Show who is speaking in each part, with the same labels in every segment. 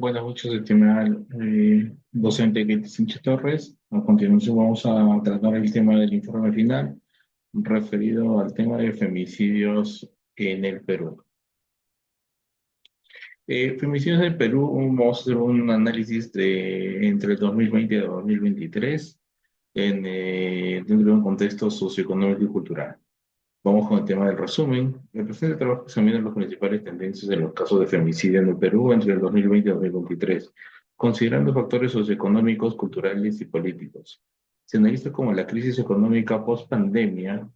Speaker 1: Buenas noches, estimada docente Ketty Sánchez Torres. A continuación vamos a tratar el tema del informe final referido al tema de femicidios en el Perú. Femicidios en el Perú, vamos a hacer un análisis de entre el 2020 y el 2023 dentro de un contexto socioeconómico y cultural. Vamos con el tema del resumen. El presente trabajo examina las principales tendencias en los casos de femicidio en el Perú entre el 2020 y 2023, considerando factores socioeconómicos, culturales y políticos. Se analiza cómo la crisis económica post-pandemia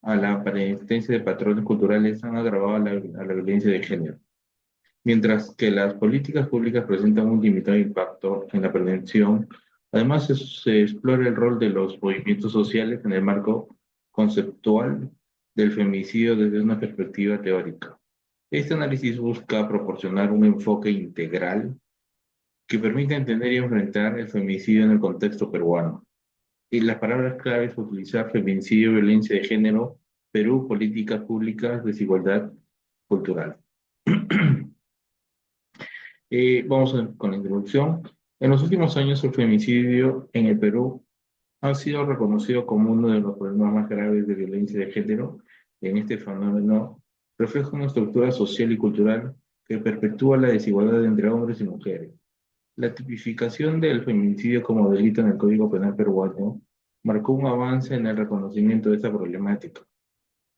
Speaker 1: a la persistencia de patrones culturales han agravado a la violencia de género, mientras que las políticas públicas presentan un limitado impacto en la prevención. Además, se explora el rol de los movimientos sociales en el marco conceptual del femicidio desde una perspectiva teórica. Este análisis busca proporcionar un enfoque integral que permita entender y enfrentar el femicidio en el contexto peruano. Y las palabras claves utilizar femicidio, violencia de género, Perú, políticas públicas, desigualdad cultural. Con la introducción. En los últimos años, el femicidio en el Perú ha sido reconocido como uno de los problemas más graves de violencia de género. En este fenómeno refleja una estructura social y cultural que perpetúa la desigualdad entre hombres y mujeres. La tipificación del feminicidio como delito en el Código Penal peruano marcó un avance en el reconocimiento de esta problemática.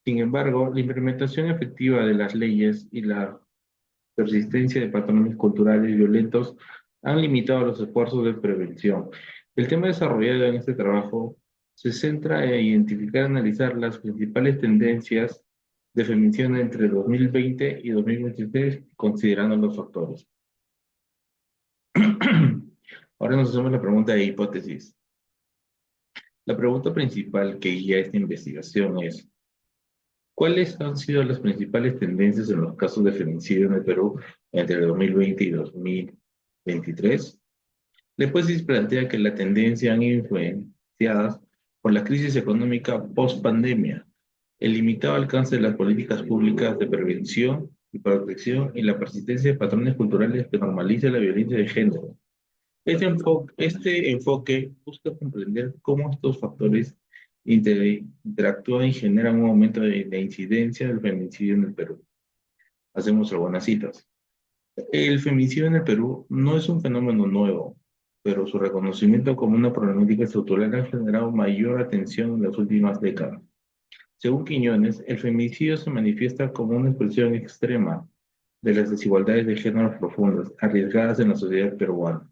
Speaker 1: Sin embargo, la implementación efectiva de las leyes y la persistencia de patrones culturales violentos han limitado los esfuerzos de prevención. El tema desarrollado en este trabajo se centra en identificar y analizar las principales tendencias de femicidio entre 2020 y 2023, considerando los factores. Ahora nos hacemos la pregunta de hipótesis. La pregunta principal que guía esta investigación es: ¿cuáles han sido las principales tendencias en los casos de femicidio en el Perú entre el 2020 y 2023? La hipótesis plantea que la tendencia han influenciadas por la crisis económica post-pandemia, el limitado alcance de las políticas públicas de prevención y protección y la persistencia de patrones culturales que normalizan la violencia de género. Este enfoque busca comprender cómo estos factores interactúan y generan un aumento de la incidencia del feminicidio en el Perú. Hacemos algunas citas. El feminicidio en el Perú no es un fenómeno nuevo, pero su reconocimiento como una problemática estructural ha generado mayor atención en las últimas décadas. Según Quiñones, el feminicidio se manifiesta como una expresión extrema de las desigualdades de género profundas, arriesgadas en la sociedad peruana.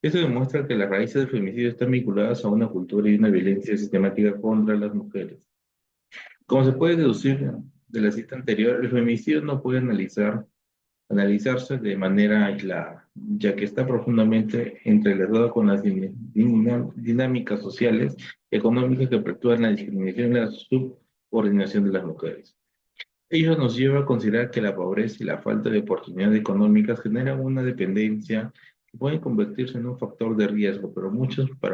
Speaker 1: Esto demuestra que las raíces del feminicidio están vinculadas a una cultura y una violencia sistemática contra las mujeres. Como se puede deducir de la cita anterior, el feminicidio no puede analizarse de manera aislada, ya que está profundamente entrelazado con las dinámicas sociales y económicas que perpetúan la discriminación y la subordinación de las mujeres. Ello nos lleva a considerar que la pobreza y la falta de oportunidades económicas generan una dependencia que puede convertirse en un factor de riesgo, para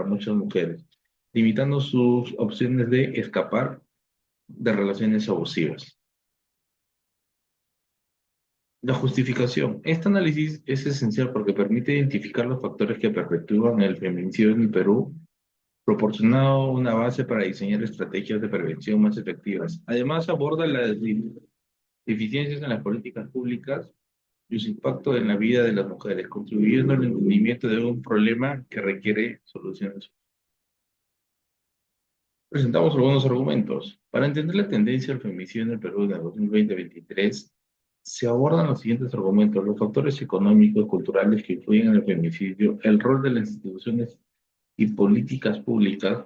Speaker 1: muchas mujeres, limitando sus opciones de escapar de relaciones abusivas. La justificación. Este análisis es esencial porque permite identificar los factores que perpetúan el feminicidio en el Perú, proporcionando una base para diseñar estrategias de prevención más efectivas. Además, aborda las deficiencias en las políticas públicas y su impacto en la vida de las mujeres, contribuyendo al entendimiento de un problema que requiere soluciones. Presentamos algunos argumentos. Para entender la tendencia al feminicidio en el Perú de 2020-2023, se abordan los siguientes argumentos: los factores económicos, culturales que influyen en el feminicidio, el rol de las instituciones y políticas públicas,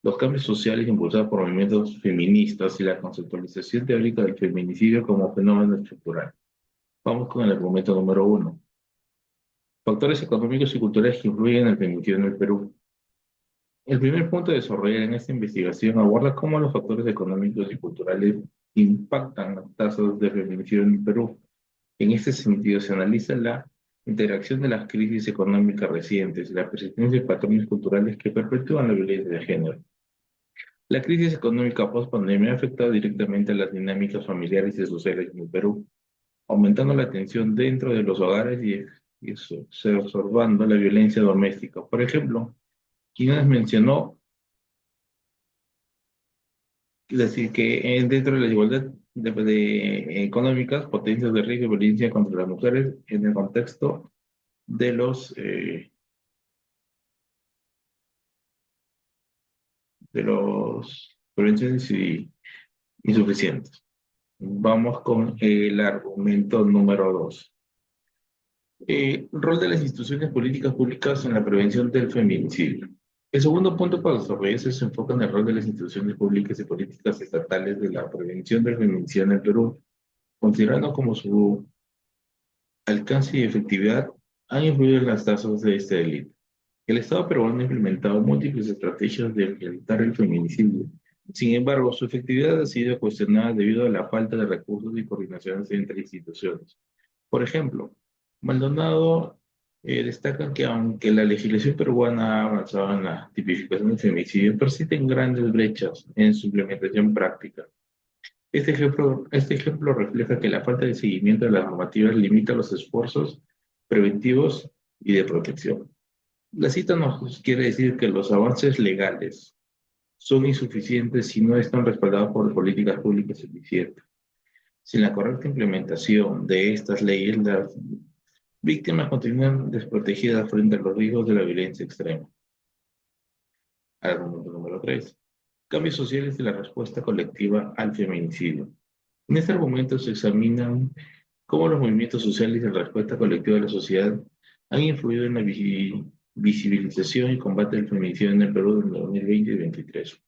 Speaker 1: los cambios sociales impulsados por movimientos feministas y la conceptualización teórica del feminicidio como fenómeno estructural. Vamos con el argumento número uno. Factores económicos y culturales que influyen en el feminicidio en el Perú. El primer punto de desarrollar en esta investigación aborda cómo los factores económicos y culturales impactan las tasas de feminicidio en el Perú. En este sentido, se analiza la interacción de las crisis económicas recientes y la persistencia de patrones culturales que perpetúan la violencia de género. La crisis económica post-pandemia ha afectado directamente a las dinámicas familiares y sociales en el Perú, aumentando la tensión dentro de los hogares y exacerbando la violencia doméstica. Por ejemplo, Quinones mencionó, es decir, que dentro de la igualdad económicas, potencias de riesgo y violencia contra las mujeres en el contexto de los prevenciones insuficientes. Vamos con el argumento número 2. Rol de las instituciones políticas públicas en la prevención del feminicidio. El segundo punto para desarrollarse se enfoca en el rol de las instituciones públicas y políticas estatales de la prevención del feminicidio en el Perú, considerando como su alcance y efectividad han influido en las tasas de este delito. El Estado peruano ha implementado múltiples estrategias de enfrentar el feminicidio. Sin embargo, su efectividad ha sido cuestionada debido a la falta de recursos y coordinaciones entre instituciones. Por ejemplo, Maldonado destaca que aunque la legislación peruana ha avanzado en la tipificación del femicidio, persisten grandes brechas en su implementación práctica. Este ejemplo refleja que la falta de seguimiento de las normativas limita los esfuerzos preventivos y de protección. La cita nos quiere decir que los avances legales son insuficientes si no están respaldados por políticas públicas eficientes. Sin la correcta implementación de estas leyes, las víctimas continúan desprotegidas frente a los riesgos de la violencia extrema. Argumento número 3. Cambios sociales y la respuesta colectiva al feminicidio. En este argumento se examinan cómo los movimientos sociales y la respuesta colectiva de la sociedad han influido en la visibilización y combate del feminicidio en el Perú en 2020 y 2023.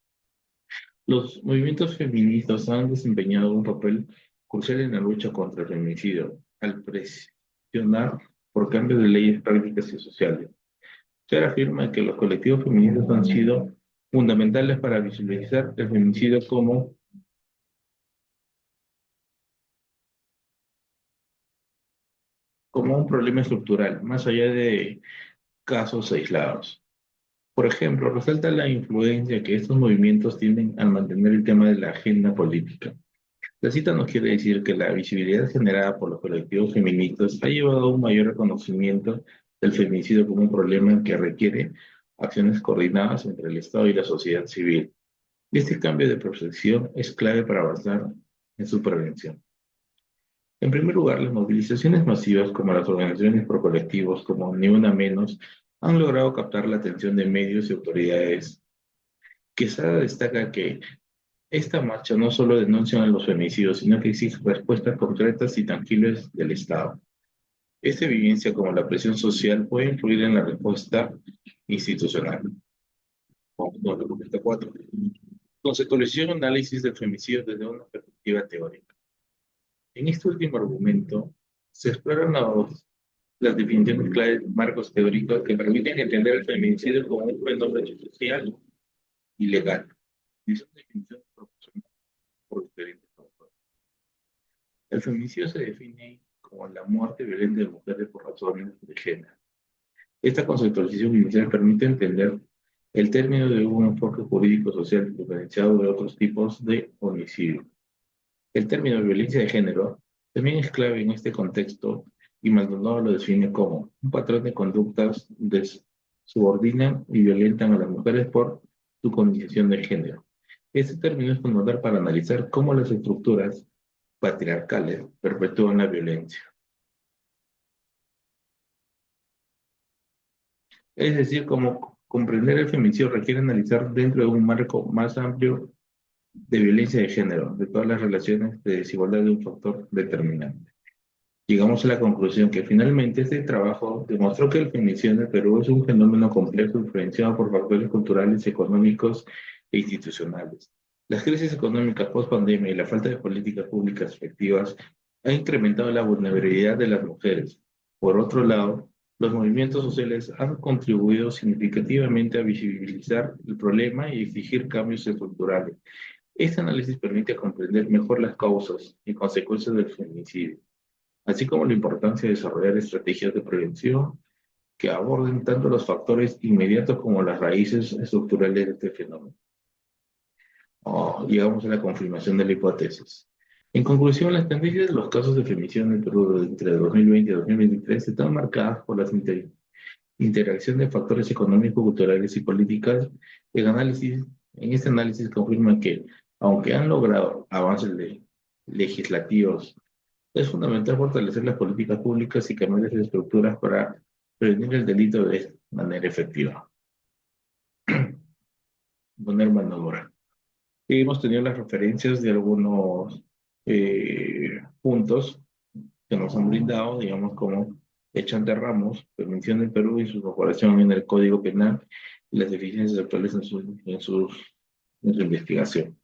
Speaker 1: Los movimientos feministas han desempeñado un papel crucial en la lucha contra el feminicidio, al presionar por cambios de leyes prácticas y sociales. Se afirma que los colectivos feministas han sido fundamentales para visibilizar el feminicidio como un problema estructural, más allá de casos aislados. Por ejemplo, resalta la influencia que estos movimientos tienen al mantener el tema de la agenda política. La cita nos quiere decir que la visibilidad generada por los colectivos feministas ha llevado a un mayor reconocimiento del feminicidio como un problema que requiere acciones coordinadas entre el Estado y la sociedad civil. Este cambio de percepción es clave para avanzar en su prevención. En primer lugar, las movilizaciones masivas como las organizaciones por colectivos como Ni Una Menos han logrado captar la atención de medios y autoridades. Quesada destaca que esta marcha no solo denuncia los femicidios, sino que exige respuestas concretas y tangibles del Estado. Esta evidencia como la presión social puede influir en la respuesta institucional. Punto 4. Conceptualización y análisis del femicidio desde una perspectiva teórica. En este último argumento se exploran las definiciones claves de marcos teóricos que permiten entender el feminicidio como un fenómeno social y legal. Y son definiciones proporcionadas por diferentes autores. El feminicidio se define como la muerte violenta de mujeres por razones de género. Esta conceptualización inicial permite entender el término de un enfoque jurídico-social diferenciado de otros tipos de homicidio. El término violencia de género también es clave en este contexto y Maldonado lo define como un patrón de conductas que subordinan y violentan a las mujeres por su condición de género. Este término es fundamental para analizar cómo las estructuras patriarcales perpetúan la violencia. Es decir, cómo comprender el feminicidio requiere analizar dentro de un marco más amplio de violencia de género, de todas las relaciones de desigualdad de un factor determinante. Llegamos a la conclusión que finalmente este trabajo demostró que el feminicidio en el Perú es un fenómeno complejo influenciado por factores culturales, económicos e institucionales. Las crisis económicas post-pandemia y la falta de políticas públicas efectivas han incrementado la vulnerabilidad de las mujeres. Por otro lado, los movimientos sociales han contribuido significativamente a visibilizar el problema y exigir cambios estructurales. Este análisis permite comprender mejor las causas y consecuencias del feminicidio, así como la importancia de desarrollar estrategias de prevención que aborden tanto los factores inmediatos como las raíces estructurales de este fenómeno. Llegamos a la confirmación de la hipótesis. En conclusión, las tendencias de los casos de femicidio en el Perú entre 2020 y 2023 están marcadas por las interacción de factores económicos, culturales y políticas. En este análisis confirma que, aunque han logrado avances legislativos, es fundamental fortalecer las políticas públicas y cambiar las estructuras para prevenir el delito de manera efectiva. Poner mano dura. Y hemos tenido las referencias de algunos puntos que nos han brindado, digamos, como Echan de Ramos, Prevención del Perú y su incorporación en el Código Penal y las deficiencias actuales en su investigación.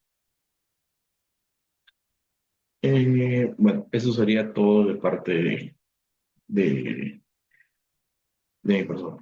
Speaker 1: Bueno, eso sería todo de parte de mi persona.